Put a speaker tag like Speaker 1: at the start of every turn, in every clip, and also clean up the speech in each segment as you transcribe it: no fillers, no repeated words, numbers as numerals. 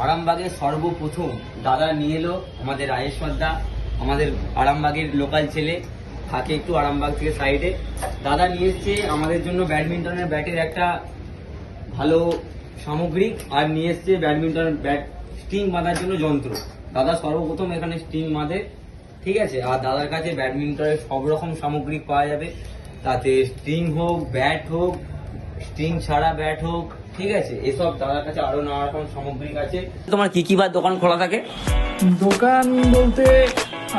Speaker 1: আরামবাগের সর্বপ্রথম দাদা নিয়ে এলো আমাদের রাজেশ্বর দা, আমাদের আরামবাগের লোকাল ছেলে, থাকে একটু আরামবাগ থেকে সাইডে। দাদা নিয়ে এসছে আমাদের জন্য ব্যাডমিন্টনের ব্যাটের একটা ভালো সামগ্রিক, আর নিয়ে এসছে ব্যাডমিন্টনের ব্যাট স্টিং বাঁধার জন্য যন্ত্র। দাদা সর্বপ্রথম এখানে স্টিং বাঁধে, ঠিক আছে। আর দাদার কাছে ব্যাডমিন্টনের সব রকম সামগ্রিক পাওয়া যাবে, তাতে স্ট্রিং হোক, ব্যাট হোক, স্ট্রিং ছাড়া ব্যাট হোক, ঠিক আছে। এসব দাদার কাছে আরো নানা রকম সামগ্রিক আছে। তোমার কি কি বার দোকান খোলা থাকে?
Speaker 2: দোকান বলতে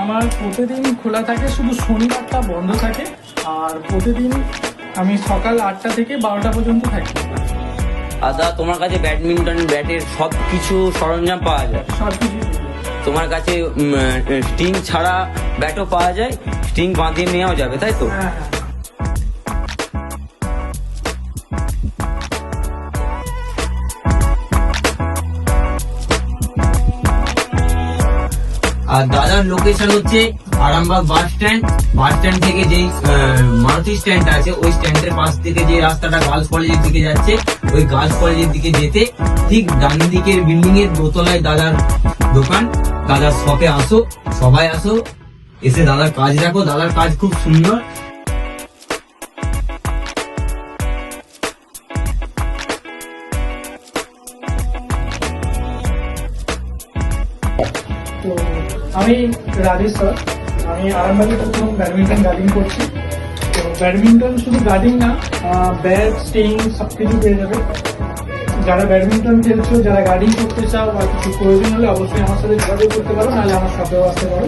Speaker 2: আমার প্রতিদিন খোলা থাকে, শুধু শনিবারটা বন্ধ থাকে। আর প্রতিদিন আমি সকাল 8টা থেকে 12টা পর্যন্ত থাকি।
Speaker 1: আর দাদা তোমার কাছে ব্যাডমিন্টন ব্যাটের সব কিছু সরঞ্জাম পাওয়া যায়?
Speaker 2: সব কিছু।
Speaker 1: তোমার কাছে স্টিং ছাড়া ব্যাটও পাওয়া যায়, স্টিং বাঁধিয়ে নেওয়া যাবে, তাই তো?
Speaker 2: হ্যাঁ।
Speaker 1: আর দাদার লোকেশন হচ্ছে Arambagh bus stand. Bus stand থেকে যেই মারুতি স্ট্যান্ড আছে, ওই স্ট্যান্ডের পাশ থেকে যে রাস্তাটা গার্লস কলেজের দিকে যাচ্ছে, ওই গার্লস কলেজের দিকে যেতে ঠিক ডান দিকের বিল্ডিং এর দোতলায় দাদার দোকান। দাদার শপে আসো, সবাই আসো, এসে দাদার কাজ দেখো। দাদার কাজ খুব সুন্দর।
Speaker 2: তো আমি রাজেশ্বর, আমি আরামবাগে প্রথম ব্যাডমিন্টন গার্ডিং করছি। তো ব্যাডমিন্টন শুধু গার্ডিং না, ব্যাট, স্টিং সব কিছু পেয়ে যাবে। যারা ব্যাডমিন্টন খেলছো, যারা গার্ডিং করতে চাও বা কিছু প্রয়োজন হলে অবশ্যই আমার সাথে যোগাযোগ করতে পারো, নাহলে আমার সাথেও আসতে পারো।